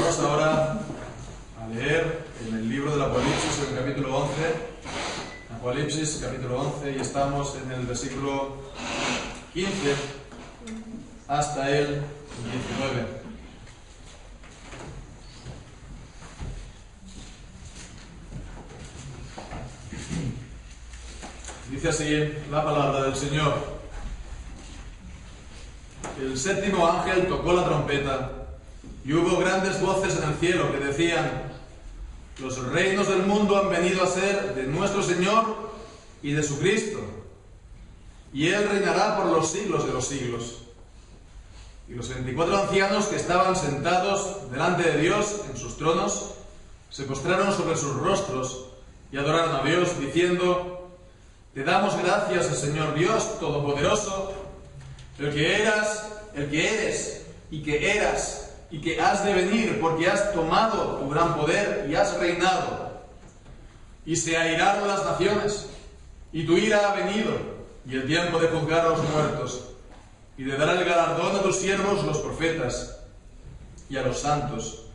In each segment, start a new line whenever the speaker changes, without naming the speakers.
Vamos ahora a leer en el libro del Apocalipsis, en el capítulo 11. Apocalipsis, capítulo 11, y estamos en el versículo 15 hasta el 19. Dice así la palabra del Señor. El séptimo ángel tocó la trompeta, y hubo grandes voces en el cielo que decían: los reinos del mundo han venido a ser de nuestro Señor y de su Cristo, y Él reinará por los siglos de los siglos. Y los 24 ancianos que estaban sentados delante de Dios en sus tronos se postraron sobre sus rostros y adoraron a Dios, diciendo: te damos gracias, Señor Dios Todopoderoso, el que eras, el que eres, y que eras, y que has de venir, porque has tomado tu gran poder y has reinado. Y se airaron las naciones, y tu ira ha venido, y el tiempo de juzgar a los muertos, y de dar el galardón a tus siervos los profetas, y a los santos,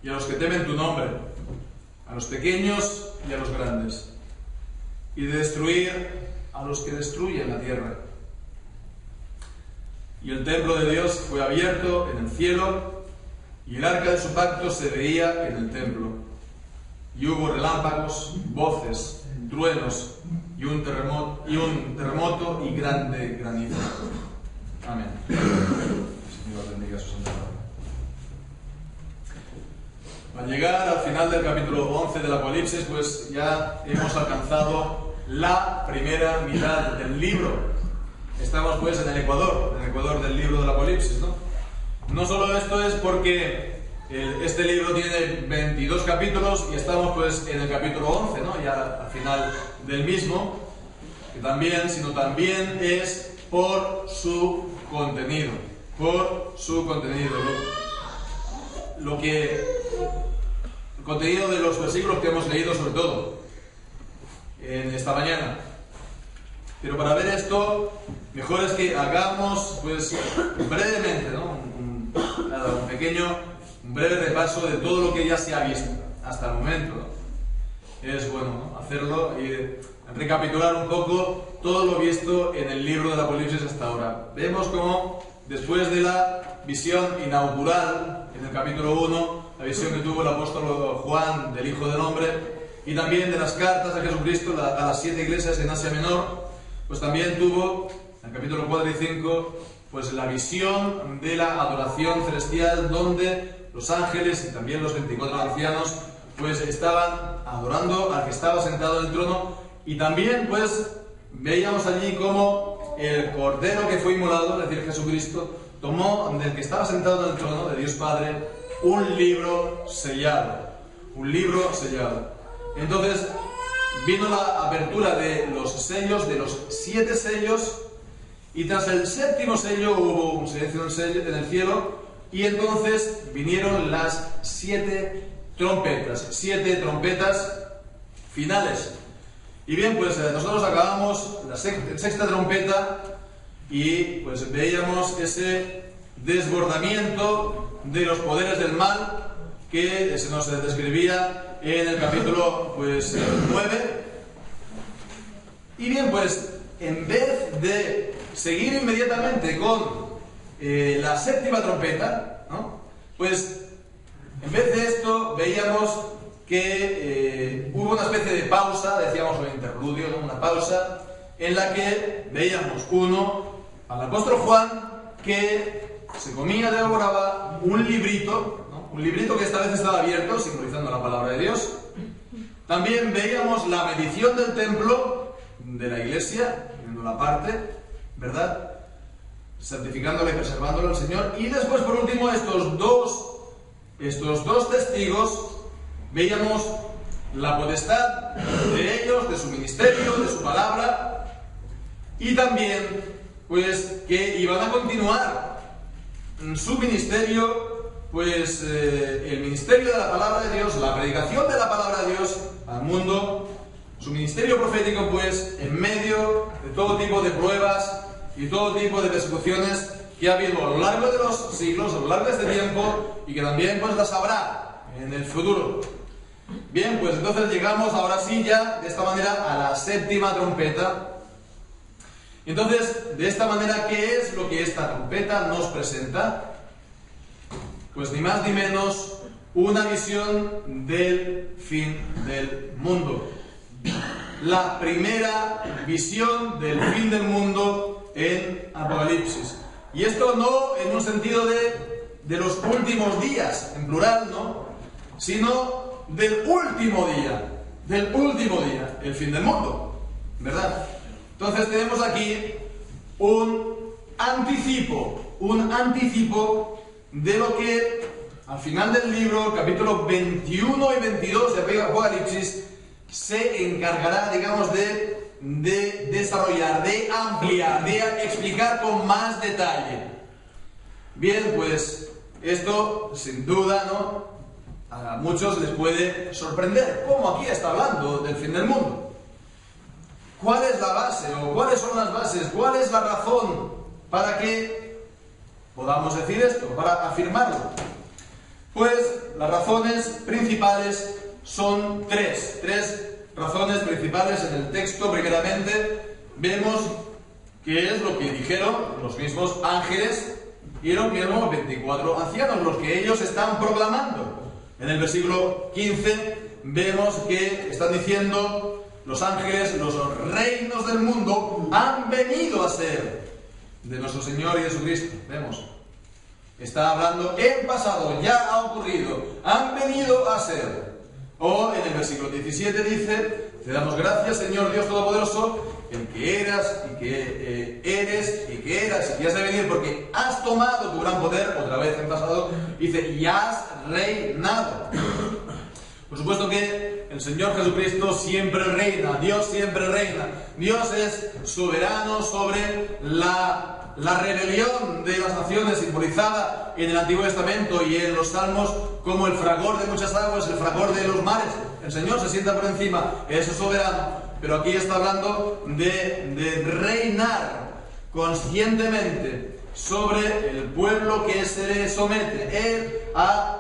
y a los que temen tu nombre, a los pequeños y a los grandes, y de destruir a los que destruyen la tierra. Y el templo de Dios fue abierto en el cielo, y el arca de su pacto se veía en el templo. Y hubo relámpagos, voces, truenos, y un terremoto y grande granizo. Amén. Señor, bendiga su santa palabra. Al llegar al final del capítulo 11 del Apocalipsis, pues ya hemos alcanzado la primera mitad del libro. Estamos pues en el Ecuador del libro del Apocalipsis, ¿no? No solo esto es porque este libro tiene 22 capítulos y estamos pues en el capítulo 11, ¿no? Ya al final del mismo, sino también es por su contenido, el contenido de los versículos que hemos leído sobre todo en esta mañana. Pero para ver esto, mejor es que hagamos pues brevemente, ¿no? un breve repaso de todo lo que ya se ha visto hasta el momento, ¿no? Es bueno, ¿no? Hacerlo y recapitular un poco todo lo visto en el libro del Apocalipsis hasta ahora. Vemos cómo después de la visión inaugural en el capítulo 1, la visión que tuvo el apóstol Juan del Hijo del Hombre, y también de las cartas de Jesucristo a las 7 iglesias en Asia Menor, pues también tuvo en el capítulo 4 y 5 pues la visión de la adoración celestial, donde los ángeles y también los 24 ancianos pues estaban adorando al que estaba sentado en el trono, y también pues veíamos allí como el Cordero que fue inmolado, es decir, Jesucristo, tomó del que estaba sentado en el trono de Dios Padre un libro sellado. Entonces vino la apertura de los sellos, de los 7 sellos, y tras el séptimo sello hubo un silencio en el cielo, y entonces vinieron las 7 trompetas finales. Y bien, pues nosotros acabamos la sexta trompeta y pues veíamos ese desbordamiento de los poderes del mal que se nos describía en el capítulo pues 9. Y bien, pues en vez de seguir inmediatamente con la séptima trompeta, ¿no? Pues en vez de esto veíamos que hubo una especie de pausa, decíamos un interludio, ¿no? Una pausa en la que veíamos al apóstol Juan que se comía, devoraba un librito, ¿no? Un librito que esta vez estaba abierto, simbolizando la palabra de Dios. También veíamos la medición del templo de la iglesia, viendo la parte, ¿verdad? Santificándola y preservándola al Señor. Y después, por último, estos dos testigos, veíamos la potestad de ellos, de su ministerio, de su palabra, y también pues que iban a continuar su ministerio, pues el ministerio de la palabra de Dios, la predicación de la palabra de Dios al mundo, su ministerio profético, pues en medio de todo tipo de pruebas y todo tipo de persecuciones que ha habido a lo largo de los siglos, a lo largo de este tiempo, y que también pues las habrá en el futuro. Bien, pues entonces llegamos ahora sí ya de esta manera a la séptima trompeta. Entonces, de esta manera, ¿qué es lo que esta trompeta nos presenta? Pues ni más ni menos una visión del fin del mundo. La primera visión del fin del mundo en Apocalipsis. Y esto no en un sentido de los últimos días, en plural, ¿no? Sino del último día, el fin del mundo, ¿verdad? Entonces tenemos aquí un anticipo de lo que al final del libro, capítulo 21 y 22 de Apocalipsis, se encargará, digamos, de desarrollar, de ampliar, de explicar con más detalle. Bien, pues esto sin duda, ¿no?, a muchos les puede sorprender. ¿Cómo aquí está hablando del fin del mundo? ¿Cuál es la base o cuáles son las bases? ¿Cuál es la razón para que podamos decir esto, para afirmarlo? Pues las razones principales son tres razones principales en el texto. Primeramente, vemos qué es lo que dijeron los mismos ángeles y los mismos 24 ancianos, los que ellos están proclamando. En el versículo 15 vemos que están diciendo los ángeles: los reinos del mundo han venido a ser de nuestro Señor y Jesucristo. Vemos, está hablando en pasado, ya ha ocurrido, han venido a ser. O en el versículo 17 dice: te damos gracias, Señor Dios Todopoderoso, el que eras y que eres y que eras y que has de venir, porque has tomado tu gran poder. Otra vez en pasado dice: y has reinado. Por supuesto que el Señor Jesucristo siempre reina, Dios siempre reina. Dios es soberano sobre la rebelión de las naciones, simbolizada en el Antiguo Testamento y en los Salmos como el fragor de muchas aguas, el fragor de los mares. El Señor se sienta por encima, es soberano, pero aquí está hablando de reinar conscientemente sobre el pueblo que se le somete. Él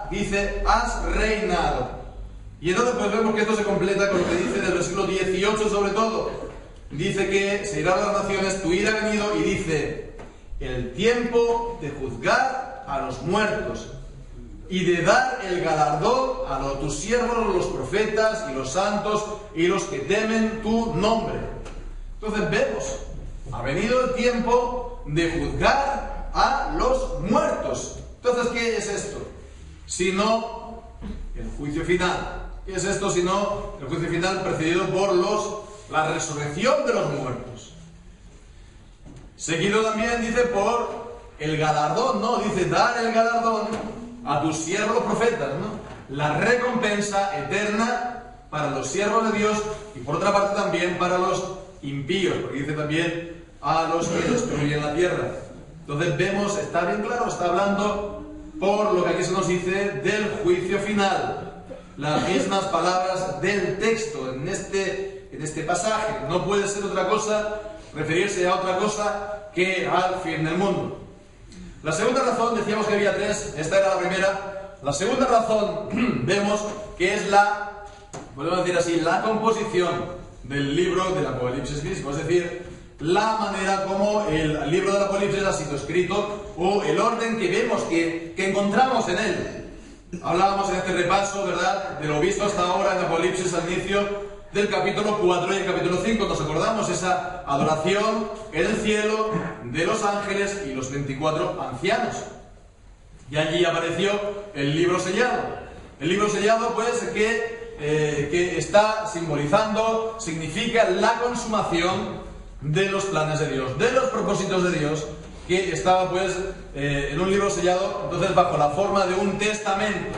dice: has reinado. Y entonces pues vemos que esto se completa con lo que dice en el versículo 18 sobre todo. Dice que se irán las naciones, tu ira ha venido, y dice: el tiempo de juzgar a los muertos y de dar el galardón a tus siervos, los profetas y los santos y los que temen tu nombre. Entonces vemos, ha venido el tiempo de juzgar a los muertos. Entonces, ¿qué es esto? Sino el juicio final. ¿Qué es esto sino el juicio final precedido por la resurrección de los muertos? Seguido también dice por el galardón, ¿no? Dice: dar el galardón a tus siervos profetas, ¿no? La recompensa eterna para los siervos de Dios, y por otra parte también para los impíos, porque dice también a los que destruyen la tierra. Entonces vemos, está bien claro, está hablando, por lo que aquí se nos dice, del juicio final. Las mismas palabras del texto en este pasaje. No puede ser otra cosa, referirse a otra cosa que al fin del mundo. La segunda razón, decíamos que había tres, esta era la primera. La segunda razón vemos que es podemos decir así, la composición del libro del Apocalipsis mismo, es decir, la manera como el libro del Apocalipsis ha sido escrito, o el orden que vemos, que encontramos en él. Hablábamos en este repaso, ¿verdad?, de lo visto hasta ahora en Apocalipsis al inicio del capítulo 4 y el capítulo 5. Nos acordamos esa adoración en el cielo de los ángeles y los 24 ancianos. Y allí apareció el libro sellado. El libro sellado, pues, que está simbolizando, significa la consumación de los planes de Dios, de los propósitos de Dios, que estaba pues en un libro sellado, entonces bajo la forma de un testamento.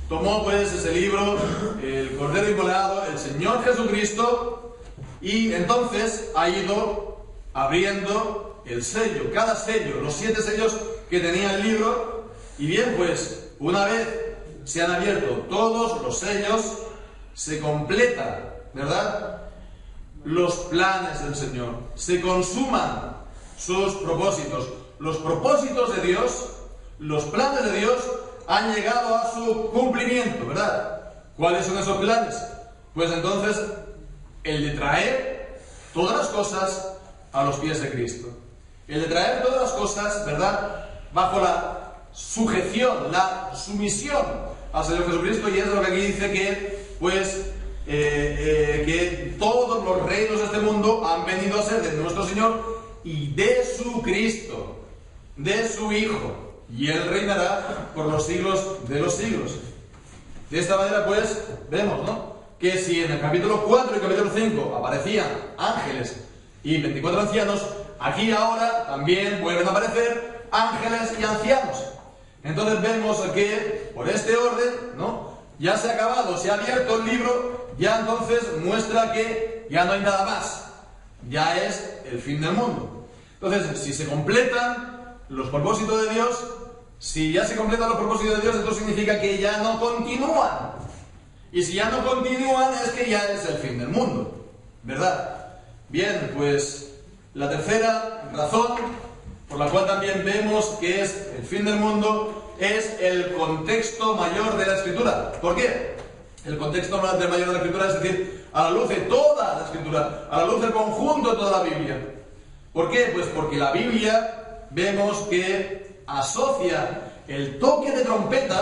Tomó pues ese libro el Cordero Inmolado, el Señor Jesucristo, y entonces ha ido abriendo el sello, cada sello, los 7 sellos que tenía el libro. Y bien, pues una vez se han abierto todos los sellos, se completa, ¿verdad?, los planes del Señor, se consuman sus propósitos, los propósitos de Dios, los planes de Dios han llegado a su cumplimiento, ¿verdad? ¿Cuáles son esos planes? Pues entonces, el de traer todas las cosas a los pies de Cristo. El de traer todas las cosas, ¿verdad?, bajo la sujeción, la sumisión al Señor Jesucristo, y es lo que aquí dice que, pues, que todos los reinos de este mundo han venido a ser de nuestro Señor y de su Cristo, de su Hijo, y Él reinará por los siglos de los siglos. De esta manera, pues, vemos, ¿no?, que si en el capítulo 4 y capítulo 5 aparecían ángeles y 24 ancianos, aquí ahora también vuelven a aparecer ángeles y ancianos. Entonces vemos que, por este orden, ¿no?, ya se ha acabado, se ha abierto el libro, ya entonces muestra que ya no hay nada más, ya es el fin del mundo. Entonces, si se completan los propósitos de Dios, si ya se completan los propósitos de Dios, esto significa que ya no continúan. Y si ya no continúan, es que ya es el fin del mundo, ¿verdad? Bien, pues la tercera razón por la cual también vemos que es el fin del mundo es el contexto mayor de la Escritura. ¿Por qué? El contexto mayor de la Escritura, es decir, a la luz de toda la Escritura, a la luz del conjunto de toda la Biblia. ¿Por qué? Pues porque la Biblia vemos que asocia el toque de trompeta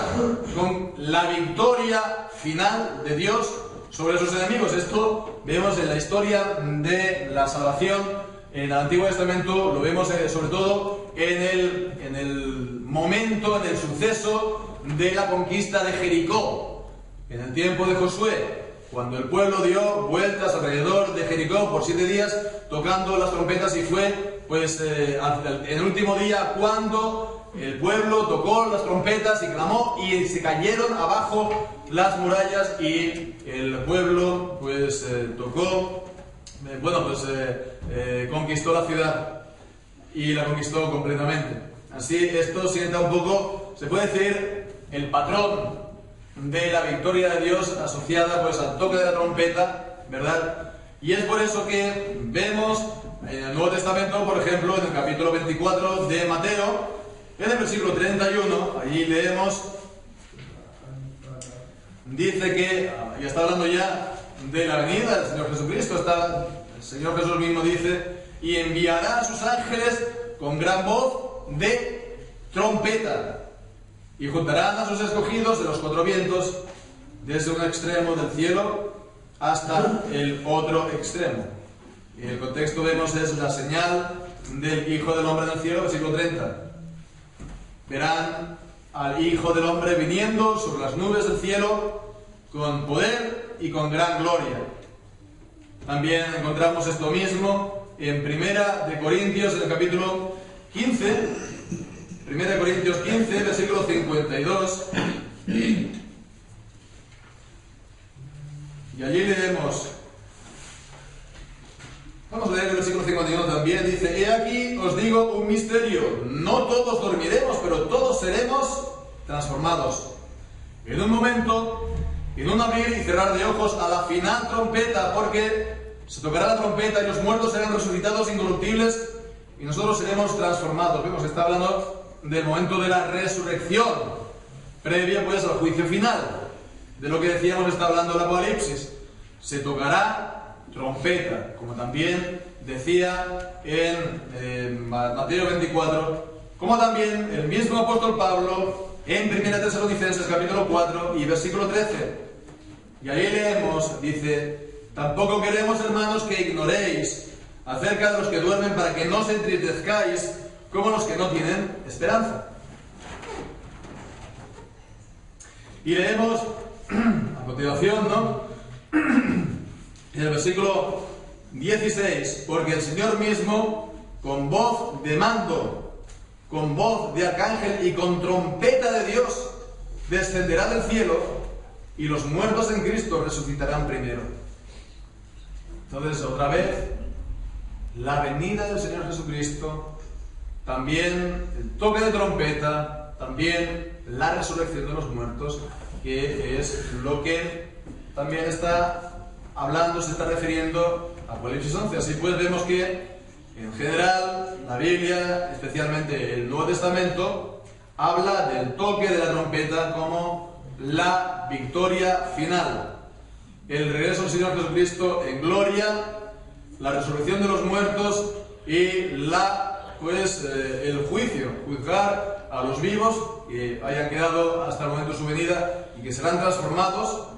con la victoria final de Dios sobre sus enemigos. Esto vemos en la historia de la salvación en el Antiguo Testamento, lo vemos sobre todo en el momento, en el suceso de la conquista de Jericó, en el tiempo de Josué, cuando el pueblo dio vueltas alrededor de Jericó por 7 días tocando las trompetas, y fue pues en el último día cuando el pueblo tocó las trompetas y clamó y se cayeron abajo las murallas, y el pueblo pues conquistó la ciudad y la conquistó completamente. Así, esto sienta un poco, se puede decir, el patrón de la victoria de Dios asociada pues al toque de la trompeta, ¿verdad? Y es por eso que vemos en el Nuevo Testamento, por ejemplo, en el capítulo 24 de Mateo, en el versículo 31, allí leemos, dice que, y está hablando ya de la venida del Señor Jesucristo, el Señor Jesús mismo dice, y enviará a sus ángeles con gran voz de trompeta, y juntarán a sus escogidos de los 4 vientos, desde un extremo del cielo hasta el otro extremo. Y el contexto vemos es la señal del Hijo del Hombre en el cielo, versículo 30. Verán al Hijo del Hombre viniendo sobre las nubes del cielo con poder y con gran gloria. También encontramos esto mismo en Primera de Corintios, en el capítulo 15, Primera de Corintios 15, versículo 52. Y allí leemos, vamos a leer el versículo 51 también, dice, he aquí os digo un misterio, no todos dormiremos, pero todos seremos transformados. En un momento, en un abrir y cerrar de ojos, a la final trompeta, porque se tocará la trompeta y los muertos serán resucitados incorruptibles y nosotros seremos transformados. Vemos, está hablando del momento de la resurrección, previa pues al juicio final. De lo que decíamos está hablando el Apocalipsis. Se tocará trompeta, como también decía en Mateo 24, como también el mismo apóstol Pablo en 1 Tesalonicenses capítulo 4 y versículo 13. Y ahí leemos, dice, tampoco queremos, hermanos, que ignoréis acerca de los que duermen, para que no os entristezcáis como los que no tienen esperanza. Y leemos a continuación, ¿no?, en el versículo 16, porque el Señor mismo, con voz de mando, con voz de arcángel y con trompeta de Dios, descenderá del cielo, y los muertos en Cristo resucitarán primero. Entonces, otra vez, la venida del Señor Jesucristo, también el toque de trompeta, también la resurrección de los muertos, que es lo que también está hablando, se está refiriendo a Apocalipsis 11. Así pues, vemos que En general, la Biblia, especialmente el Nuevo Testamento, habla del toque de la trompeta como la victoria final. El regreso del Señor Jesucristo en gloria, la resurrección de los muertos y el juicio, juzgar a los vivos que hayan quedado hasta el momento de su venida y que serán transformados,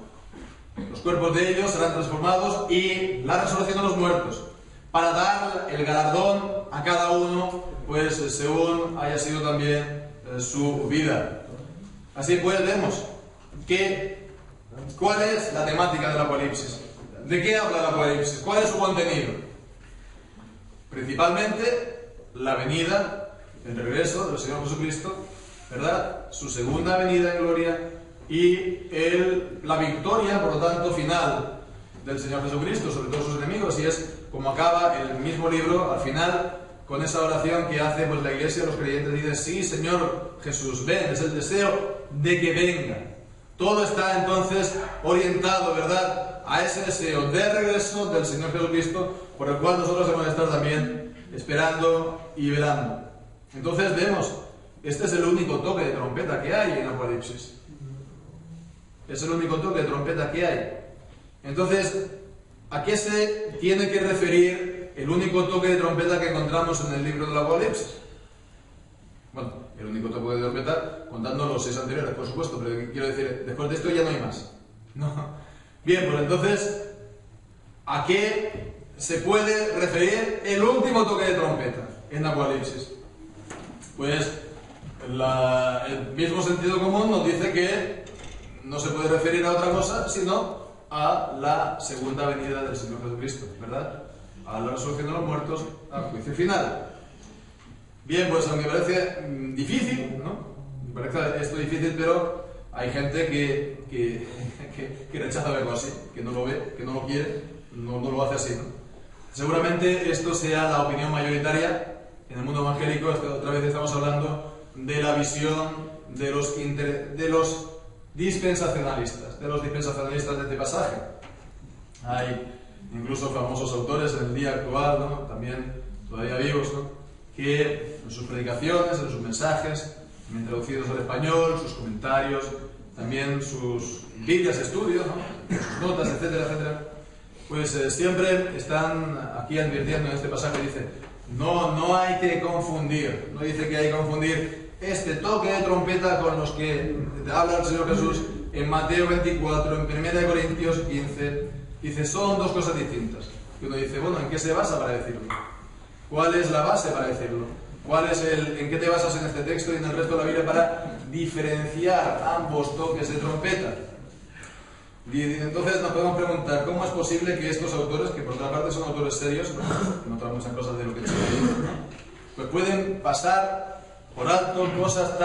los cuerpos de ellos serán transformados, y la resurrección de los muertos, para dar el galardón a cada uno, pues según haya sido también su vida. Así pues vemos ¿cuál es la temática del Apocalipsis? ¿De qué habla el Apocalipsis? ¿Cuál es su contenido? Principalmente la venida, el regreso del Señor Jesucristo, ¿verdad? Su segunda venida en gloria y la victoria, por lo tanto, final del Señor Jesucristo sobre todos sus enemigos. Y es como acaba el mismo libro al final, con esa oración que hace pues la iglesia, los creyentes. Dice: sí, Señor Jesús, ven. Es el deseo de que venga. Todo está entonces orientado, ¿verdad?, a ese deseo de regreso del Señor Jesucristo, por el cual nosotros debemos estar también esperando y velando. Entonces vemos, este es el único toque de trompeta que hay en Apocalipsis. Es el único toque de trompeta que hay. Entonces, ¿a qué se tiene que referir el único toque de trompeta que encontramos en el libro del Apocalipsis? Bueno, el único toque de trompeta, contando los 6 anteriores, por supuesto, pero quiero decir, después de esto ya no hay más. ¿No? Bien, pues entonces, ¿a qué se puede referir el último toque de trompeta en Apocalipsis? Pues el mismo sentido común nos dice que no se puede referir a otra cosa sino a la segunda venida del Señor Jesucristo, ¿verdad? A la resurrección de los muertos, al juicio final. Bien, pues aunque parece difícil, ¿no? Me parece esto difícil, pero hay gente que rechaza verlo así, que no lo ve, que no lo quiere, no lo hace así, ¿no? Seguramente esto sea la opinión mayoritaria en el mundo evangélico. Otra vez estamos hablando de la visión de los dispensacionalistas, de este pasaje. Hay incluso famosos autores en el día actual, ¿no?, también todavía vivos, ¿no?, que en sus predicaciones, en sus mensajes, también traducidos al español, sus comentarios, también sus Biblias de estudio, ¿no?, sus notas, etcétera, etcétera, pues siempre están aquí advirtiendo en este pasaje. Dice, no hay que confundir, no dice que hay que confundir este toque de trompeta con los que habla el Señor Jesús en Mateo 24, en 1 Corintios 15, dice, son dos cosas distintas. Y uno dice, bueno, ¿en qué se basa para decirlo? ¿Cuál es la base para decirlo? ¿En qué te basas en este texto y en el resto de la Biblia para diferenciar ambos toques de trompeta? Y entonces nos podemos preguntar, ¿cómo es posible que estos autores, que por otra parte son autores serios, no traen muchas cosas de lo que estoy diciendo, pues pueden pasar por alto cosas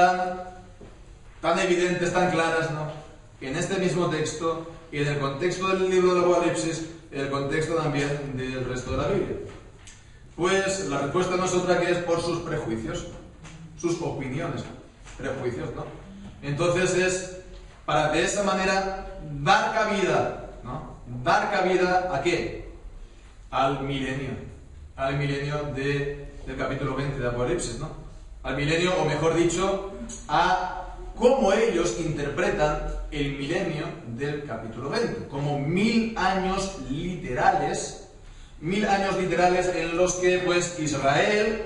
tan evidentes, tan claras, ¿no?, que en este mismo texto y en el contexto del libro del Apocalipsis, en el contexto también del resto de la Biblia? Pues la respuesta no es otra que es por sus prejuicios, sus opiniones, prejuicios, ¿no? Entonces es para de esa manera dar cabida, ¿no? Dar cabida ¿a qué? Al milenio del capítulo 20 de Apocalipsis, ¿no? Al milenio, o mejor dicho, a cómo ellos interpretan el milenio del capítulo 20, como 1000 años literales en los que pues Israel,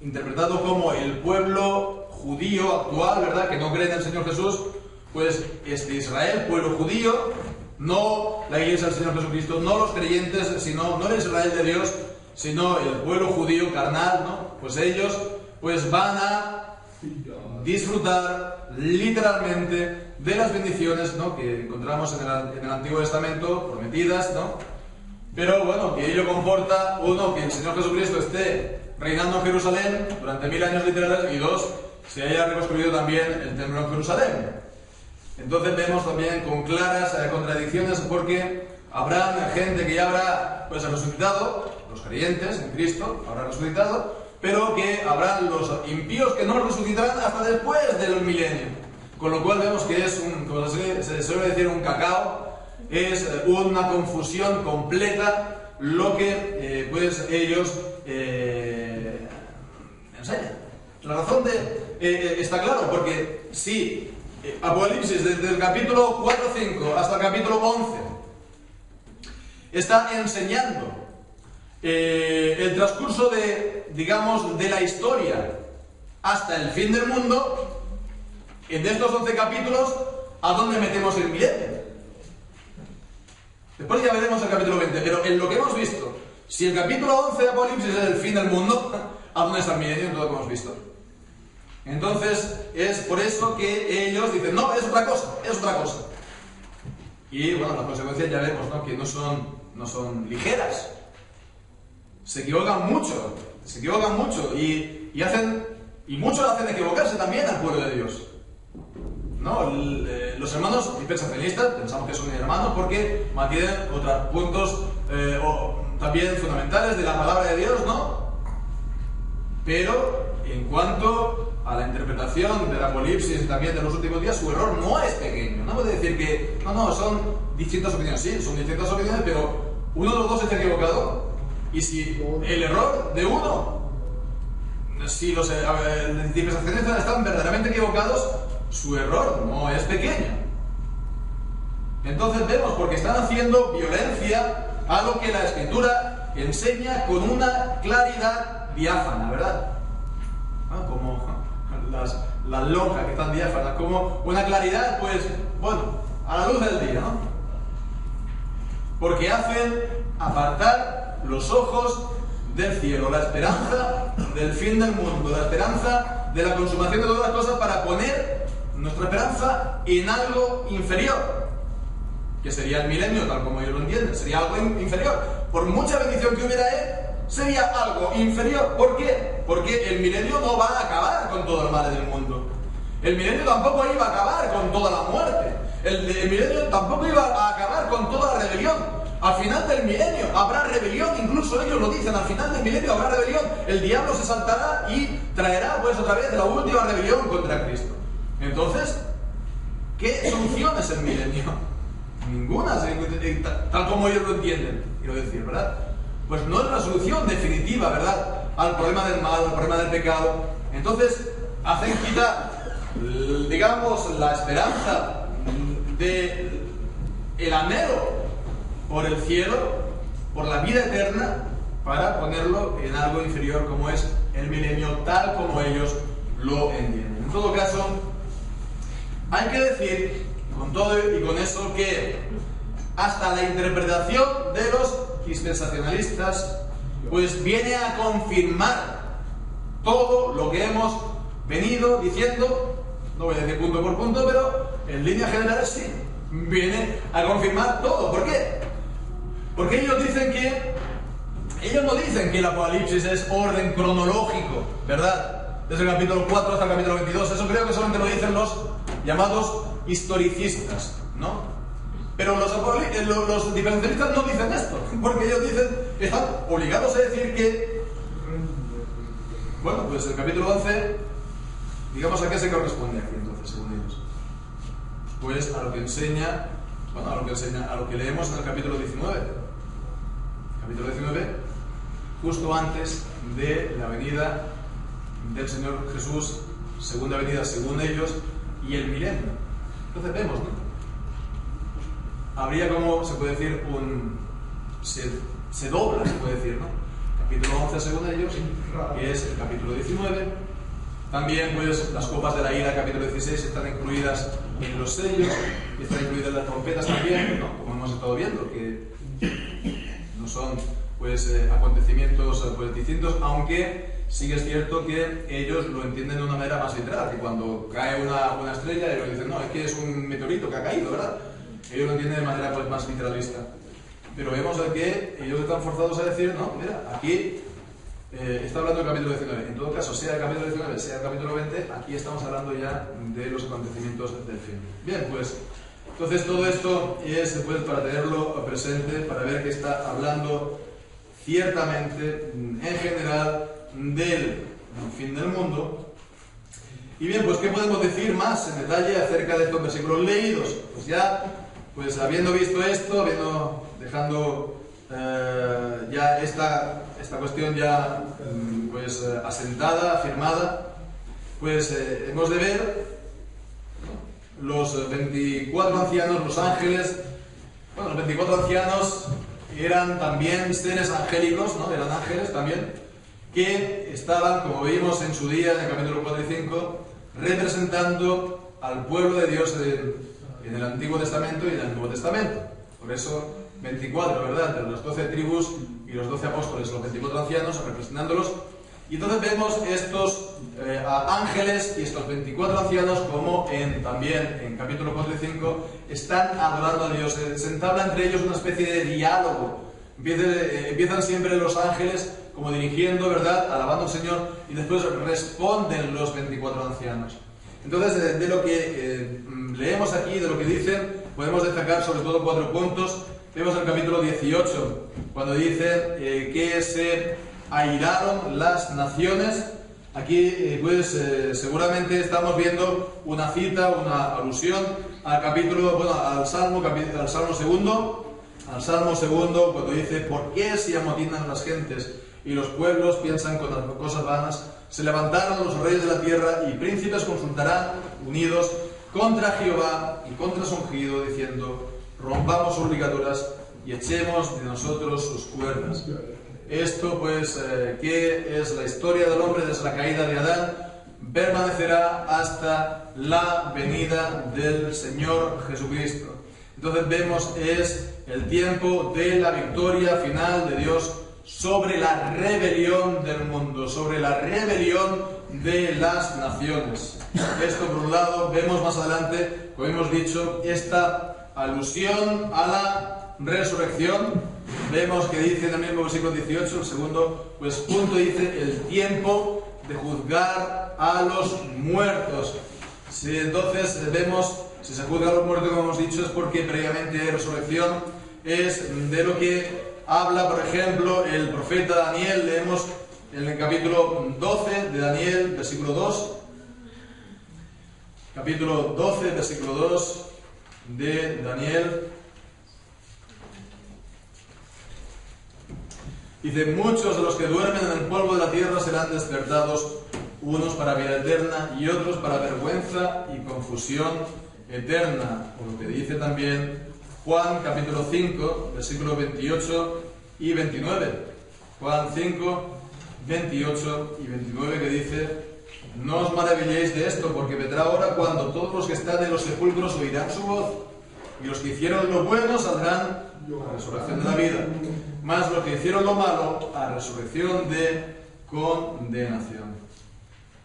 interpretado como el pueblo judío actual, ¿verdad?, que no cree en el Señor Jesús, pues Israel, pueblo judío, no la iglesia del Señor Jesucristo, no los creyentes, sino no el Israel de Dios, sino el pueblo judío carnal, ¿no? Pues ellos pues van a disfrutar literalmente de las bendiciones, ¿no?, que encontramos en el Antiguo Testamento, prometidas, ¿no? Pero bueno, que ello comporta, uno, que el Señor Jesucristo esté reinando en Jerusalén durante 1000 años literales, y dos, se haya reconstruido también el templo en Jerusalén. Entonces vemos también con claras contradicciones, porque habrá gente que ya habrá pues resucitado, los creyentes en Cristo habrán resucitado, pero que habrán los impíos que no resucitarán hasta después del milenio. Con lo cual vemos que es como se suele decir, un cacao. Es una confusión completa lo que pues ellos La razón está claro, porque si Apocalipsis desde el capítulo 4-5 hasta el capítulo 11 está enseñando el transcurso digamos, de la historia hasta el fin del mundo, en estos 11 capítulos, ¿a dónde metemos el milenio? Después ya veremos el capítulo 20, pero en lo que hemos visto, si el capítulo 11 de Apocalipsis es el fin del mundo, ¿a dónde está el milenio en todo lo que hemos visto? Entonces, es por eso que ellos dicen, no, es otra cosa, es otra cosa. Y bueno, las consecuencias ya vemos, ¿no? Que no son ligeras. Se equivocan mucho y muchos hacen equivocarse también al pueblo de Dios. ¿No? Los hermanos dispensacionalistas pensamos que son hermanos porque mantienen otros puntos también fundamentales de la palabra de Dios, ¿no? Pero en cuanto a la interpretación del Apocalipsis y también de los últimos días, su error no es pequeño. No puede decir que no, son distintas opiniones. Sí, son distintas opiniones, pero uno de los dos está equivocado. Y si el error de uno, si los dispensacionalistas están verdaderamente equivocados, su error no es pequeño. Entonces vemos, porque están haciendo violencia a lo que la Escritura enseña con una claridad diáfana, ¿verdad? Como las lonjas que están diáfanas, como una claridad, pues, bueno, a la luz del día, ¿no? Porque hacen apartar los ojos del cielo, la esperanza del fin del mundo, la esperanza de la consumación de todas las cosas, para poner nuestra esperanza en algo inferior, que sería el milenio, tal como ellos lo entienden, sería algo inferior. Por mucha bendición que hubiera él, sería algo inferior. ¿Por qué? Porque el milenio no va a acabar con todo el mal del mundo. El milenio tampoco iba a acabar con toda la muerte. El milenio tampoco iba a acabar con toda la rebelión. Al final del milenio habrá rebelión, incluso ellos lo dicen, al final del milenio habrá rebelión. El diablo se saltará y traerá pues otra vez la última rebelión contra Cristo. Entonces, ¿qué solución es el milenio? Ninguna, tal como ellos lo entienden, quiero decir, ¿verdad? Pues no es la solución definitiva, ¿verdad?, al problema del mal, al problema del pecado. Entonces, hacen quitar, digamos, la esperanza el anhelo por el cielo, por la vida eterna, para ponerlo en algo inferior como es el milenio, tal como ellos lo entienden. En todo caso, hay que decir, con todo y con eso, que hasta la interpretación de los dispensacionalistas pues viene a confirmar todo lo que hemos venido diciendo. No voy a decir punto por punto, pero en líneas generales sí, viene a confirmar todo. ¿Por qué? Porque ellos no dicen que el Apocalipsis es orden cronológico, ¿verdad? Desde el capítulo 4 hasta el capítulo 22. Eso creo que solamente lo dicen los llamados historicistas, ¿no? Pero los diferencialistas no dicen esto, porque ellos están obligados a decir que, bueno, pues el capítulo 11, digamos, ¿a qué se corresponde aquí entonces, según ellos? Pues a lo que enseña, a lo que leemos en el capítulo 19. Capítulo 19, justo antes de la venida del Señor Jesús, segunda venida según ellos, y el milenio. Entonces vemos, ¿no? Habría, como se puede decir, se dobla, se puede decir, ¿no? Capítulo 11 según ellos, que es el capítulo 19. También, pues, las copas de la ira, capítulo 16, están incluidas en los sellos, y están incluidas las trompetas también, ¿no? Como hemos estado viendo, que no son, pues, acontecimientos pues, distintos, aunque sí que es cierto que ellos lo entienden de una manera más literal, que cuando cae una estrella, ellos dicen, no, es que es un meteorito que ha caído, ¿verdad? Ellos lo entienden de manera pues, más literalista. Pero vemos que ellos están forzados a decir, no, mira, aquí está hablando del capítulo 19. En todo caso, sea el capítulo 19, sea el capítulo 20, aquí estamos hablando ya de los acontecimientos del fin. Bien, pues, entonces todo esto es pues, para tenerlo presente, para ver que está hablando ciertamente, en general, del fin del mundo. Y bien, pues, ¿qué podemos decir más en detalle acerca de estos versículos leídos? Pues ya, pues habiendo visto esto, dejando ya esta cuestión ya pues asentada, afirmada, pues hemos de ver los 24 ancianos, los ángeles. Bueno, los 24 ancianos eran también seres angélicos, ¿no? Eran ángeles también, que estaban, como vimos en su día, en el capítulo 4 y 5, representando al pueblo de Dios en el Antiguo Testamento y en el Nuevo Testamento. Por eso 24, ¿verdad? De las 12 tribus y los 12 apóstoles, los 24 ancianos, representándolos. Y entonces vemos estos ángeles y estos 24 ancianos como también en capítulo 4 y 5 están adorando a Dios. Se entabla entre ellos una especie de diálogo. Empiezan siempre los ángeles como dirigiendo, ¿verdad? Alabando al Señor, y después responden los 24 ancianos. Entonces, de lo que leemos aquí, de lo que dicen, podemos destacar sobre todo 4 puntos. Vemos el capítulo 18, cuando dice que se airaron las naciones. Aquí, seguramente estamos viendo una cita, una alusión al capítulo, al Salmo segundo, cuando dice: ¿por qué se amotinan las gentes y los pueblos piensan con las cosas vanas? Se levantaron los reyes de la tierra y príncipes consultarán unidos contra Jehová y contra su ungido, diciendo: rompamos sus ligaduras y echemos de nosotros sus cuerdas. Esto, pues, que es la historia del hombre desde la caída de Adán, permanecerá hasta la venida del Señor Jesucristo. Entonces vemos, es el tiempo de la victoria final de Dios sobre la rebelión del mundo, sobre la rebelión de las naciones. Esto por un lado. Vemos más adelante, como hemos dicho, esta alusión a la resurrección. Vemos que dice en el mismo versículo 18, el segundo punto, dice: el tiempo de juzgar a los muertos. Entonces vemos, si se juzga a los muertos, como hemos dicho, es porque previamente hay resurrección. Es de lo que habla, por ejemplo, el profeta Daniel. Leemos en el capítulo 12 de Daniel, versículo 2. Capítulo 12, versículo 2 de Daniel. Dice: muchos de los que duermen en el polvo de la tierra serán despertados, unos para vida eterna y otros para vergüenza y confusión eterna. Por lo que dice también Juan capítulo 5, versículos 28 y 29. Juan 5, 28 y 29, que dice: no os maravilléis de esto, porque vendrá hora cuando todos los que están en los sepulcros oirán su voz, y los que hicieron lo bueno saldrán a resurrección de la vida, mas los que hicieron lo malo a resurrección de condenación.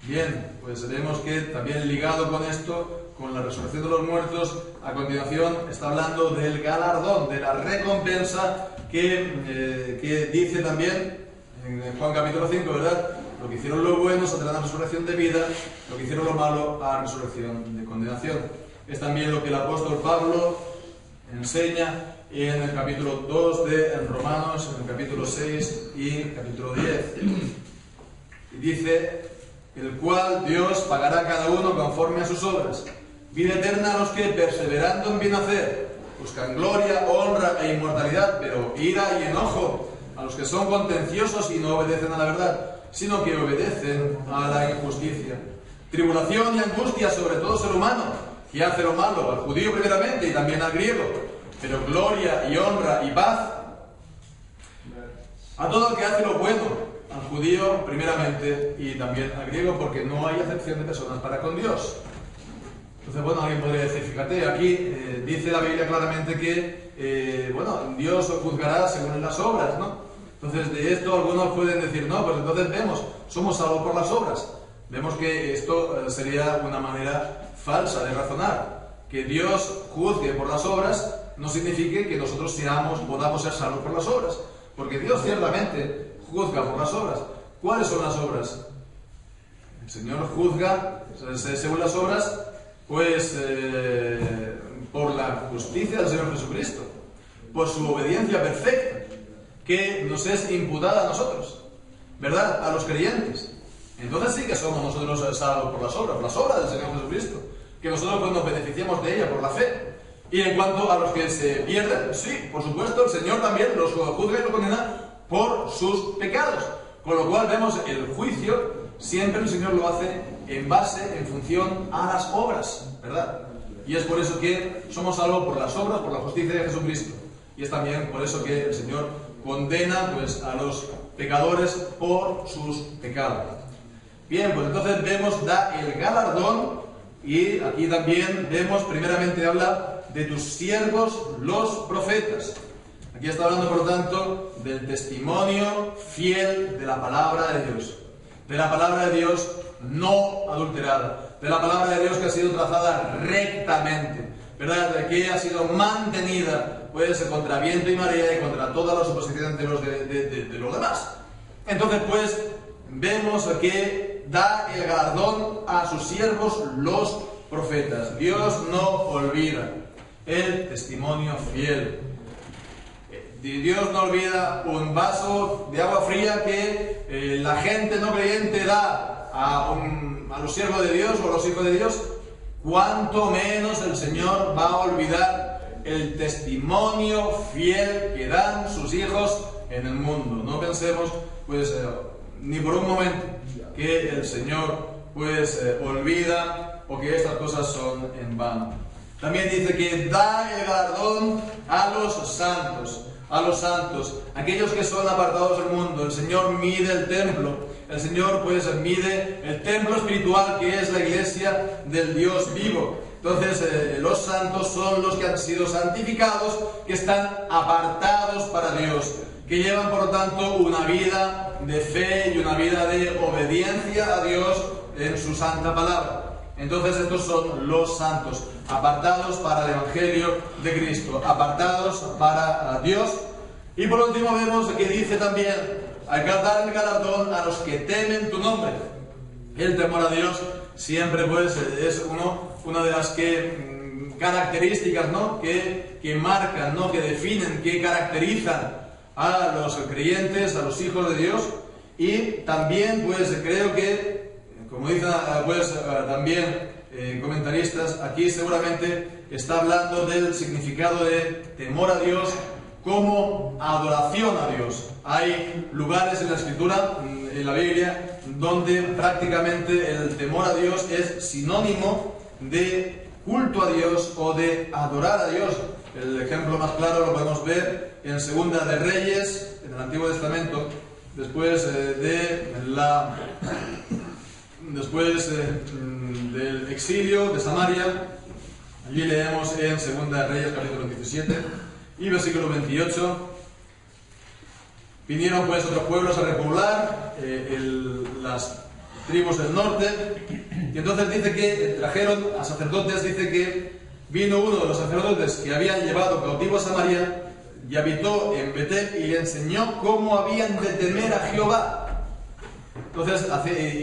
Bien, pues vemos que también ligado con esto, con la resurrección de los muertos, a continuación está hablando del galardón, de la recompensa que dice también en Juan capítulo 5, ¿verdad? Lo que hicieron lo bueno saldrán a resurrección de vida, lo que hicieron lo malo a resurrección de condenación. Es también lo que el apóstol Pablo enseña en el capítulo 2 de Romanos, en el capítulo 6 y el capítulo 10. Y dice: el cual Dios pagará a cada uno conforme a sus obras. Vida eterna a los que, perseverando en bien hacer, buscan gloria, honra e inmortalidad, pero ira y enojo a los que son contenciosos y no obedecen a la verdad, sino que obedecen a la injusticia. Tribulación y angustia sobre todo ser humano que hace lo malo, al judío primeramente y también al griego, pero gloria y honra y paz a todo el que hace lo bueno, al judío primeramente y también al griego, porque no hay acepción de personas para con Dios. Entonces, bueno, alguien podría decir: fíjate, aquí dice la Biblia claramente que Dios os juzgará según las obras, ¿no? Entonces, de esto algunos pueden decir: no, pues entonces vemos, somos salvos por las obras. Vemos que esto sería una manera falsa de razonar. Que Dios juzgue por las obras no significa que nosotros podamos ser salvos por las obras, porque Dios ciertamente juzga por las obras. ¿Cuáles son las obras? El Señor juzga según las obras, pues por la justicia del Señor Jesucristo, por su obediencia perfecta, que nos es imputada a nosotros, ¿verdad? A los creyentes. Entonces sí que somos nosotros salvos por las obras del Señor Jesucristo, que nosotros pues nos beneficiamos de ella por la fe. Y en cuanto a los que se pierden, sí, por supuesto, el Señor también los juzga y los condena por sus pecados. Con lo cual vemos el juicio, siempre el Señor lo hace en base, en función a las obras, ¿verdad? Y es por eso que somos salvos por las obras, por la justicia de Jesucristo. Y es también por eso que el Señor condena pues a los pecadores por sus pecados. Bien, pues entonces vemos, da el galardón, y aquí también vemos, primeramente habla de tus siervos los profetas. Aquí está hablando, por lo tanto, del testimonio fiel de la palabra de Dios. De la palabra de Dios no adulterada. De la palabra de Dios que ha sido trazada rectamente, ¿verdad? De que ha sido mantenida, pues, contra viento y marea y contra todas las oposiciones de los demás. Entonces, pues, vemos que da el galardón a sus siervos los profetas. Dios no olvida el testimonio fiel. Dios no olvida un vaso de agua fría que la gente no creyente da a los siervos de Dios o a los hijos de Dios. Cuanto menos el Señor va a olvidar el testimonio fiel que dan sus hijos en el mundo. No pensemos, pues, ni por un momento que el Señor, pues, olvida o que estas cosas son en vano. También dice que da el galardón a los santos. A los santos, aquellos que son apartados del mundo. El Señor mide el templo. El Señor, pues, mide el templo espiritual que es la iglesia del Dios vivo. Entonces, los santos son los que han sido santificados, que están apartados para Dios, que llevan, por lo tanto, una vida de fe y una vida de obediencia a Dios en su santa palabra. Entonces, estos son los santos, apartados para el Evangelio de Cristo, apartados para Dios. Y por último vemos que dice también, hay que dar el galardón a los que temen tu nombre. El temor a Dios siempre, pues, es una de las características, ¿no?, que marcan, ¿no?, que definen, que caracterizan a los creyentes, a los hijos de Dios. Y también, pues, creo que, como dicen, pues, también comentaristas, aquí seguramente está hablando del significado de temor a Dios como adoración a Dios. Hay lugares en la Escritura, en la Biblia, donde prácticamente el temor a Dios es sinónimo de culto a Dios o de adorar a Dios. El ejemplo más claro lo podemos ver en Segunda de Reyes, en el Antiguo Testamento, después del exilio de Samaria. Allí leemos en Segunda de Reyes, capítulo 17 y versículo 28. Vinieron, pues, otros pueblos a repoblar las tribus del norte, y entonces dice que trajeron a sacerdotes. Dice que vino uno de los sacerdotes que habían llevado cautivo a Samaria y habitó en Betel y le enseñó cómo habían de temer a Jehová. Entonces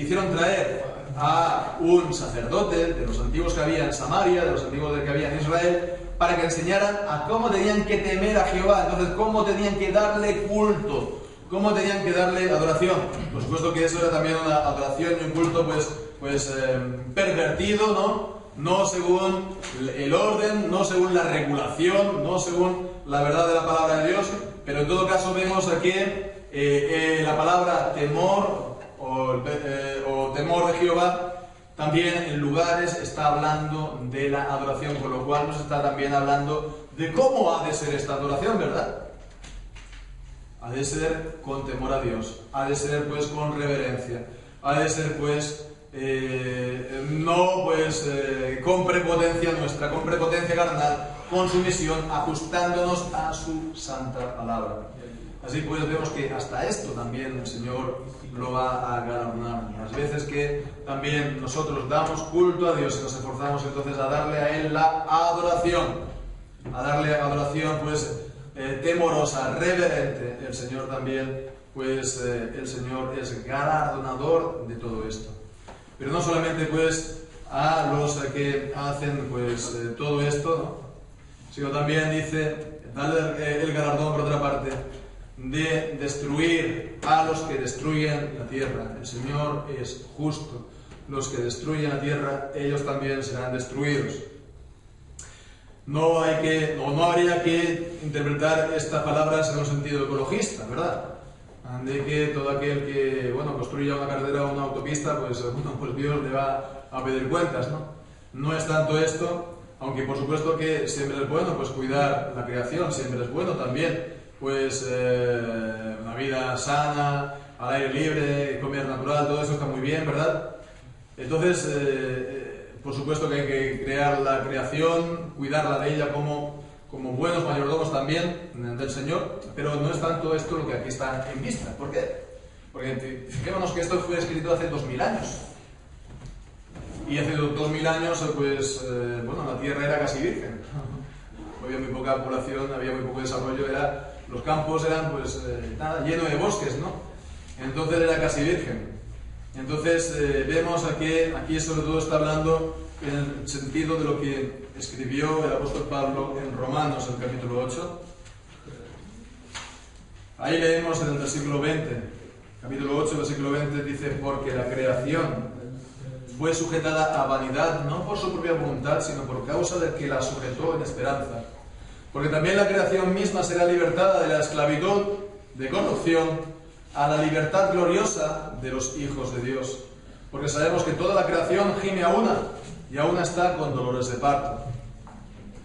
hicieron traer a un sacerdote de los antiguos que había en Samaria, de los antiguos que había en Israel, para que enseñaran a cómo tenían que temer a Jehová. Entonces, cómo tenían que darle culto, cómo tenían que darle adoración. Por supuesto que eso era también una adoración y un culto, pues pervertido, ¿no? No según el orden, no según la regulación, no según la verdad de la palabra de Dios. Pero en todo caso vemos que la palabra temor o temor de Jehová también en lugares está hablando de la adoración, con lo cual nos está también hablando de cómo ha de ser esta adoración, ¿verdad? Ha de ser con temor a Dios, ha de ser, pues, con reverencia, ha de ser, pues, no, pues, con prepotencia nuestra, con prepotencia carnal, con sumisión, ajustándonos a su santa palabra. Así pues vemos que hasta esto también el Señor lo va a galardonar. Las veces que también nosotros damos culto a Dios y nos esforzamos entonces a darle a Él la adoración, pues, temorosa, reverente, el Señor también, pues, el Señor es galardonador de todo esto. Pero no solamente, pues, a los que hacen, pues, todo esto, ¿no?, sino también dice, darle el galardón, por otra parte, de destruir a los que destruyen la tierra. El Señor es justo. Los que destruyen la tierra, ellos también serán destruidos. No habría que interpretar estas palabras en un sentido ecologista, ¿verdad? de que todo aquel que, bueno, construya una carretera o una autopista, pues, bueno, pues Dios le va a pedir cuentas, ¿no? No es tanto esto, aunque por supuesto que siempre es bueno, pues cuidar la creación, siempre es bueno también, pues una vida sana, al aire libre, comer natural, todo eso está muy bien, ¿verdad? Entonces, por supuesto que hay que crear la creación, cuidarla de ella como buenos mayordomos también del Señor, pero no es tanto esto lo que aquí está en vista. ¿Por qué? Porque fijémonos que esto fue escrito hace 2000 años. Y hace 2000 años, pues, bueno, la tierra era casi virgen. Había muy poca población, había muy poco desarrollo, los campos eran, pues, nada, llenos de bosques, ¿no? Entonces era casi virgen. Entonces vemos aquí sobre todo está hablando en el sentido de lo que escribió el apóstol Pablo en Romanos, en el capítulo 8. Ahí leemos en el versículo 20, capítulo 8, versículo 20, dice: porque la creación fue sujetada a vanidad, no por su propia voluntad, sino por causa del que la sujetó en esperanza. Porque también la creación misma será libertada de la esclavitud de corrupción a la libertad gloriosa de los hijos de Dios. Porque sabemos que toda la creación gime a una, y aún está con dolores de parto.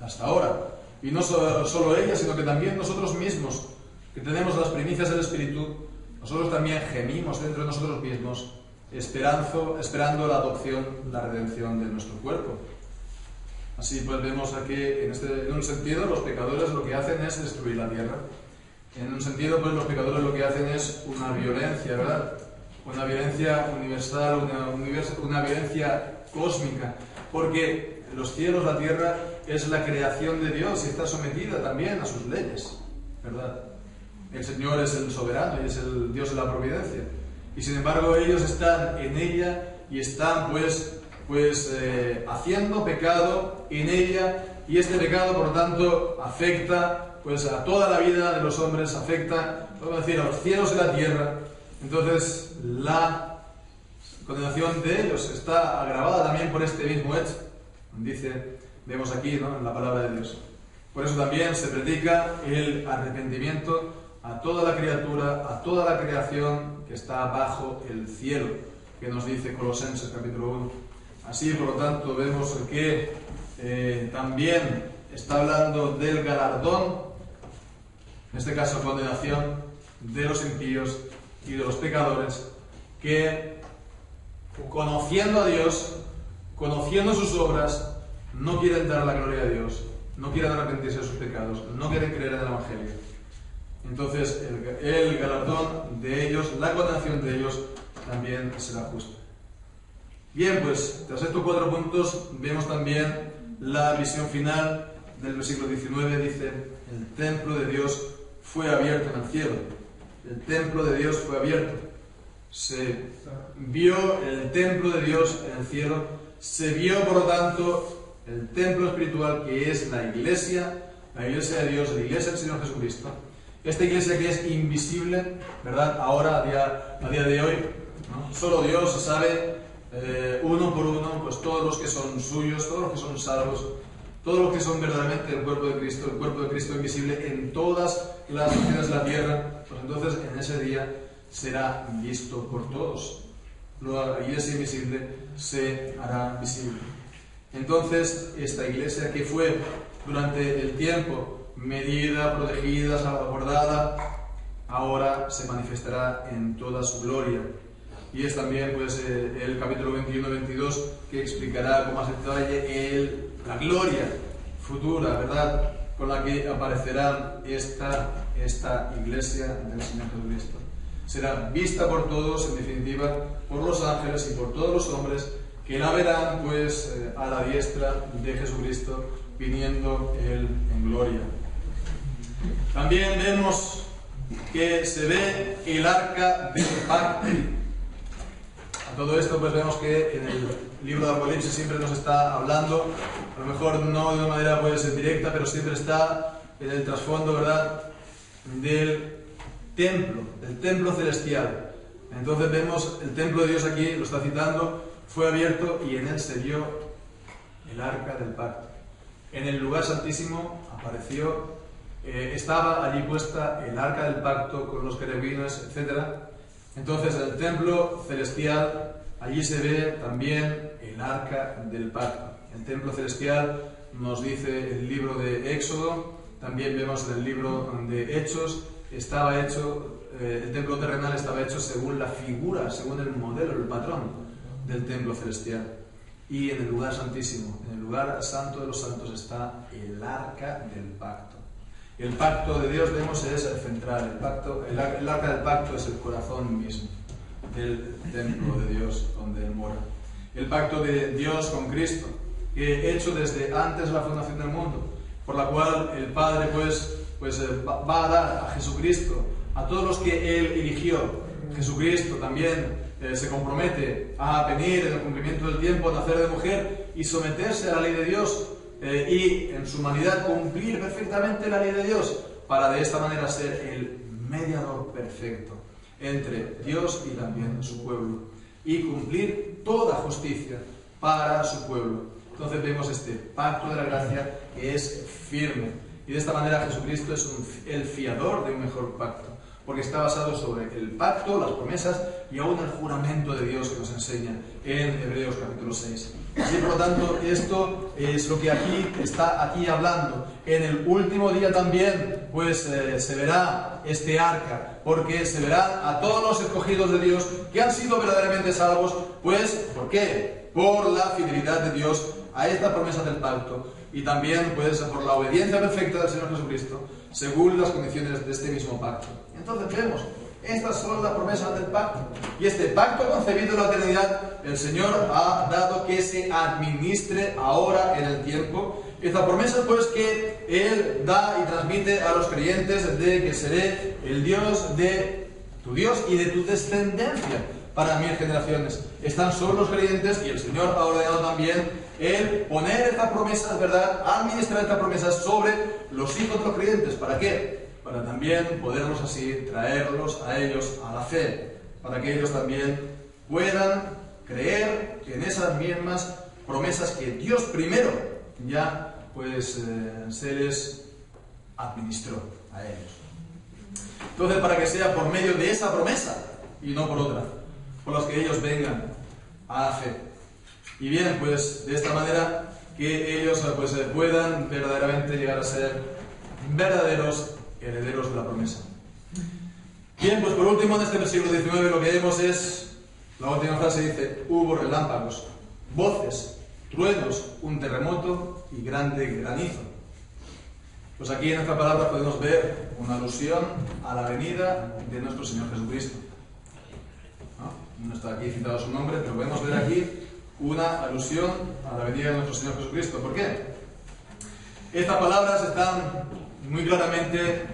Hasta ahora. Y no solo ella, sino que también nosotros mismos, que tenemos las primicias del Espíritu, nosotros también gemimos dentro de nosotros mismos, esperando la adopción, la redención de nuestro cuerpo. Así pues vemos aquí, en un sentido, los pecadores lo que hacen es destruir la tierra. En un sentido, pues los pecadores lo que hacen es una violencia, ¿verdad? Una violencia universal, una violencia cósmica, porque los cielos, la tierra, es la creación de Dios y está sometida también a sus leyes, ¿verdad? El Señor es el soberano y es el Dios de la providencia. Y sin embargo ellos están en ella y están pues haciendo pecado en ella, y este pecado por tanto afecta pues a toda la vida de los hombres, afecta, podemos decir, a los cielos y la tierra. Entonces la condenación de ellos está agravada también por este mismo hecho. Vemos aquí, ¿no?, en la palabra de Dios. Por eso también se predica el arrepentimiento a toda la criatura, a toda la creación que está bajo el cielo, que nos dice Colosenses capítulo 1. Así, por lo tanto, vemos que también está hablando del galardón, en este caso condenación, de los impíos y de los pecadores, que conociendo a Dios, conociendo sus obras, no quieren dar la gloria a Dios, no quieren arrepentirse de sus pecados, no quieren creer en el Evangelio. Entonces el galardón de ellos, la condenación de ellos, también será justa. Bien, pues tras estos 4 puntos vemos también la visión final del versículo 19. Dice: el templo de Dios fue abierto en el cielo. El templo de Dios fue abierto. Se vio el templo de Dios en el cielo. Se vio, por lo tanto, el templo espiritual, que es la iglesia de Dios, la iglesia del Señor Jesucristo. Esta iglesia que es invisible, ¿verdad? Ahora, a día de hoy, ¿no? Solo Dios sabe, uno por uno, pues todos los que son suyos, todos los que son salvos, todos los que son verdaderamente el cuerpo de Cristo invisible en todas las naciones de la tierra. Pues entonces en ese día será visto por todos. La iglesia invisible se hará visible. Entonces esta iglesia que fue durante el tiempo medida, protegida, salvaguardada, ahora se manifestará en toda su gloria. Y es también pues el capítulo 21-22 que explicará con más detalle la gloria futura, ¿verdad?, con la que aparecerá esta iglesia del Señor Jesucristo. Será vista por todos, en definitiva, por los ángeles y por todos los hombres, que la verán pues a la diestra de Jesucristo, viniendo Él en gloria. También vemos que se ve el arca del pacto. A todo esto pues vemos que en el libro de Apocalipsis siempre nos está hablando, a lo mejor no de una manera pues directa, pero siempre está en el trasfondo, ¿verdad?, del templo celestial. Entonces vemos el templo de Dios aquí, lo está citando, fue abierto y en él se vio el arca del pacto. En el lugar santísimo apareció estaba allí puesta el arca del pacto con los querubines, etc. Entonces, en el templo celestial, allí se ve también el arca del pacto. El templo celestial nos dice el libro de Éxodo, también vemos en el libro de Hechos, estaba hecho, el templo terrenal estaba hecho según la figura, según el modelo, el patrón del templo celestial. Y en el lugar santísimo, en el lugar santo de los santos, está el arca del pacto. El pacto de Dios, vemos, es el central. El arca del pacto es el corazón mismo del templo de Dios, donde Él mora. El pacto de Dios con Cristo, hecho desde antes de la fundación del mundo, por la cual el Padre va a dar a Jesucristo, a todos los que Él eligió. Jesucristo también se compromete a venir en el cumplimiento del tiempo, a nacer de mujer y someterse a la ley de Dios, y en su humanidad cumplir perfectamente la ley de Dios, para de esta manera ser el mediador perfecto entre Dios y también su pueblo, y cumplir toda justicia para su pueblo. Entonces vemos este pacto de la gracia que es firme, y de esta manera Jesucristo es el fiador de un mejor pacto, porque está basado sobre el pacto, las promesas y aún el juramento de Dios que nos enseña en Hebreos capítulo 6. Así, por lo tanto, esto es lo que está aquí hablando. En el último día también, se verá este arca, porque se verán a todos los escogidos de Dios que han sido verdaderamente salvos. ¿Por qué? Por la fidelidad de Dios a esta promesa del pacto, y también por la obediencia perfecta del Señor Jesucristo, según las condiciones de este mismo pacto. Entonces vemos, estas son las promesas del pacto, y este pacto concebido en la eternidad, el Señor ha dado que se administre ahora en el tiempo. Esta promesa que Él da y transmite a los creyentes de que seré el Dios de tu Dios y de tu descendencia para 1000 generaciones. Están solo los creyentes, y el Señor ha ordenado también el poner estas promesas, ¿verdad?, administrar estas promesas sobre los hijos de los creyentes. ¿Para qué? Para también poderlos así traerlos a ellos a la fe, para que ellos también puedan creer en esas mismas promesas que Dios primero ya se les administró a ellos. Entonces, para que sea por medio de esa promesa y no por otra, por las que ellos vengan a la fe. Y bien, de esta manera que ellos puedan verdaderamente llegar a ser verdaderos herederos de la promesa. Bien, por último, en este versículo 19 lo que vemos es, la última frase dice: hubo relámpagos, voces, truenos, un terremoto y grande granizo. Aquí en esta palabra podemos ver una alusión a la venida de nuestro Señor Jesucristo. No está aquí citado su nombre, pero podemos ver aquí una alusión a la venida de nuestro Señor Jesucristo. ¿Por qué? Estas palabras están muy claramente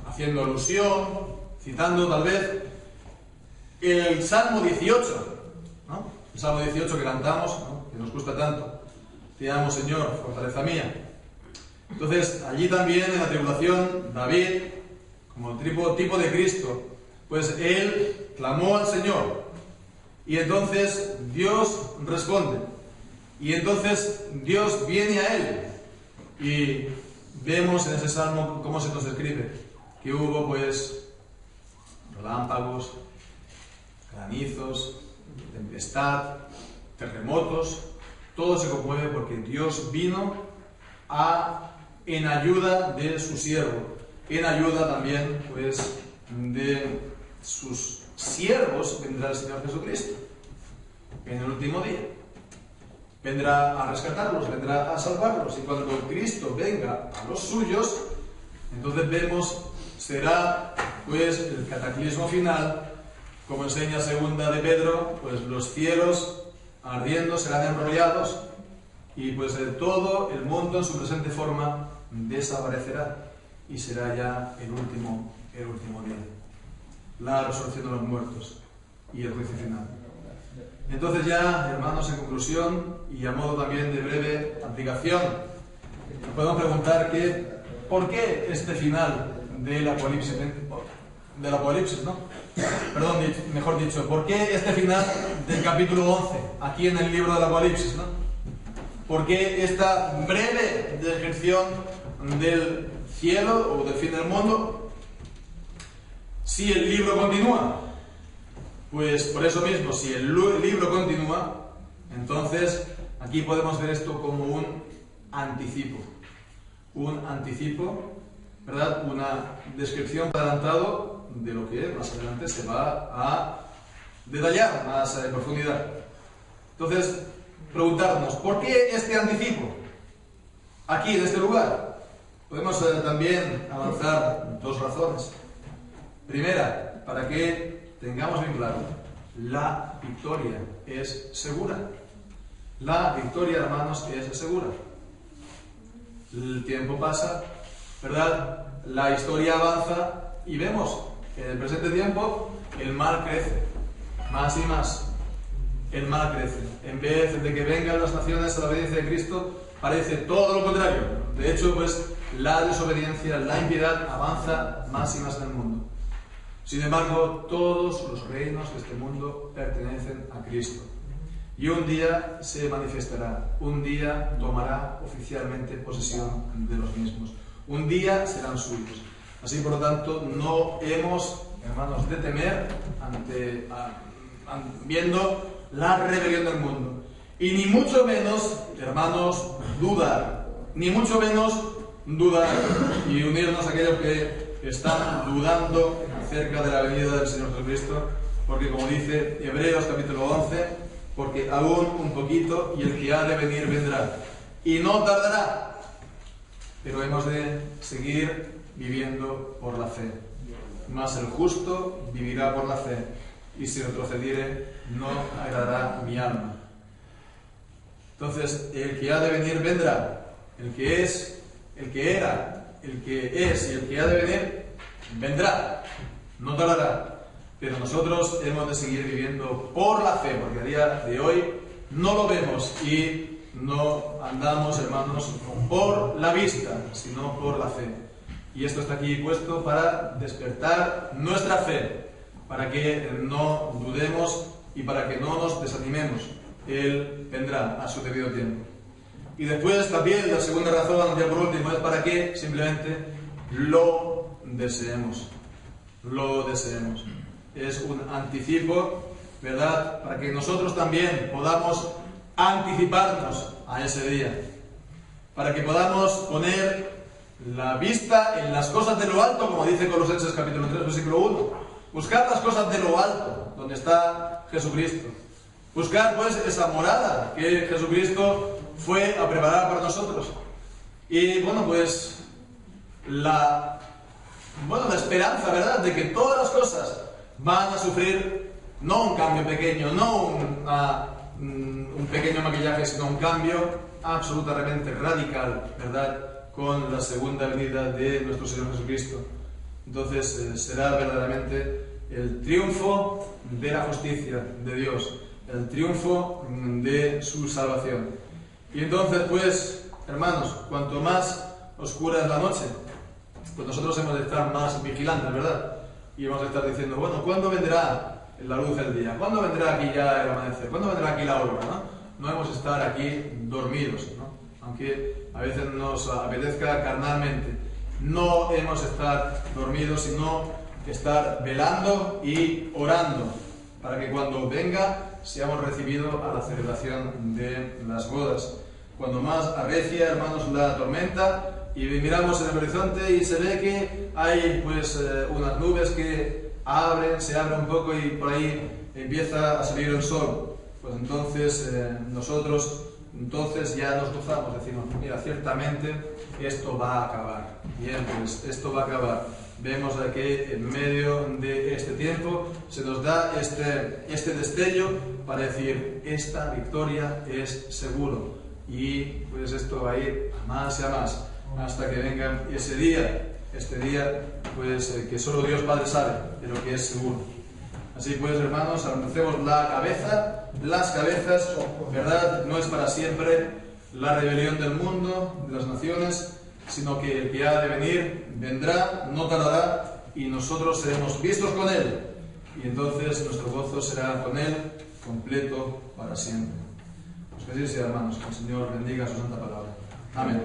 haciendo alusión, citando tal vez el Salmo 18, ¿no? El Salmo 18 que cantamos, ¿no?, que nos gusta tanto. Te amo, Señor, fortaleza mía. Entonces, allí también en la tribulación, David, como tipo de Cristo, él clamó al Señor, y entonces Dios responde, y entonces Dios viene a él, y vemos en ese salmo cómo se nos describe, que hubo relámpagos, granizos, tempestad, terremotos. Todo se conmueve porque Dios vino en ayuda de su siervo, en ayuda también de sus siervos vendrá el Señor Jesucristo en el último día. Vendrá a rescatarlos, vendrá a salvarlos, y cuando Cristo venga a los suyos, entonces vemos, será el cataclismo final, como enseña segunda de Pedro, los cielos ardiendo serán enrollados, y todo el mundo en su presente forma desaparecerá, y será ya el último día, la resurrección de los muertos y el juicio final. Entonces ya, hermanos, en conclusión y a modo también de breve aplicación, nos podemos preguntar ¿por qué este final del Apocalipsis, ¿no? Perdón, mejor dicho, ¿por qué este final del capítulo 11, aquí en el libro del Apocalipsis, ¿no? ¿Por qué esta breve descripción del cielo o del fin del mundo, si el libro continúa. Pues por eso mismo, si el libro continúa, entonces aquí podemos ver esto como un anticipo. Un anticipo, ¿verdad? Una descripción adelantado de lo que más adelante se va a detallar más en profundidad. Entonces, preguntarnos, ¿por qué este anticipo? Aquí, en este lugar. Podemos también avanzar dos razones. Primera, para que tengamos bien claro, la victoria es segura. La victoria, hermanos, es segura. El tiempo pasa, ¿verdad? La historia avanza y vemos que en el presente tiempo el mal crece, más y más. El mal crece. En vez de que vengan las naciones a la obediencia de Cristo, parece todo lo contrario. De hecho, pues la desobediencia, la impiedad avanza más y más en el mundo. Sin embargo, todos los reinos de este mundo pertenecen a Cristo. Y un día se manifestará, un día tomará oficialmente posesión de los mismos. Un día serán suyos. Así, por lo tanto, no hemos, hermanos, de temer viendo la rebelión del mundo. Y ni mucho menos, hermanos, dudar. Ni mucho menos dudar y unirnos a aquellos que están dudando acerca de la venida del Señor Jesucristo, porque como dice Hebreos capítulo 11, porque aún un poquito y el que ha de venir vendrá, y no tardará, pero hemos de seguir viviendo por la fe. Mas el justo vivirá por la fe, y si retrocediere, no agradará mi alma. Entonces, el que ha de venir vendrá, el que es, el que era, el que es y el que ha de venir vendrá, no tardará. Pero nosotros hemos de seguir viviendo por la fe, porque a día de hoy no lo vemos y no andamos, hermanos, por la vista, sino por la fe. Y esto está aquí puesto para despertar nuestra fe, para que no dudemos y para que no nos desanimemos. Él vendrá a su debido tiempo. Y después también la segunda razón, ya por último, es para que simplemente lo deseemos. Lo deseemos. Es un anticipo, ¿verdad? Para que nosotros también podamos anticiparnos a ese día. Para que podamos poner la vista en las cosas de lo alto, como dice Colosenses capítulo 3, versículo 1. Buscar las cosas de lo alto, donde está Jesucristo. Buscar pues esa morada que Jesucristo fue a preparar para nosotros. Y bueno, pues la esperanza, ¿verdad?, de que todas las cosas van a sufrir no un cambio pequeño, no un pequeño maquillaje, sino un cambio absolutamente radical, ¿verdad?, con la segunda venida de nuestro Señor Jesucristo. Entonces será verdaderamente el triunfo de la justicia de Dios, el triunfo de su salvación. Y entonces, pues, hermanos, cuanto más oscura es la noche, pues nosotros hemos de estar más vigilantes, ¿verdad? Y hemos de estar diciendo, bueno, ¿cuándo vendrá la luz del día? ¿Cuándo vendrá aquí ya el amanecer? ¿Cuándo vendrá aquí la aurora? No hemos de estar aquí dormidos, ¿no? Aunque a veces nos apetezca carnalmente. No hemos de estar dormidos, sino estar velando y orando, para que cuando venga seamos recibidos a la celebración de las bodas. Cuando más arrecia, hermanos, la tormenta, y miramos en el horizonte y se ve que hay pues unas nubes que se abren un poco y por ahí empieza a salir el sol, pues entonces nosotros ya nos gozamos, decimos, mira, ciertamente esto va a acabar. Bien, pues esto va a acabar. Vemos que en medio de este tiempo se nos da este destello para decir, esta victoria es seguro. Y pues esto va a ir a más y a más, hasta que venga ese día, este día pues que solo Dios Padre sabe, pero que es seguro. Así pues, hermanos, alcancemos la cabeza, las cabezas, ¿verdad? No es para siempre la rebelión del mundo, de las naciones, sino que el que ha de venir vendrá, no tardará, y nosotros seremos vistos con Él. Y entonces nuestro gozo será con Él completo para siempre. Pues que así sea, hermanos, que el Señor bendiga su santa palabra. Amén.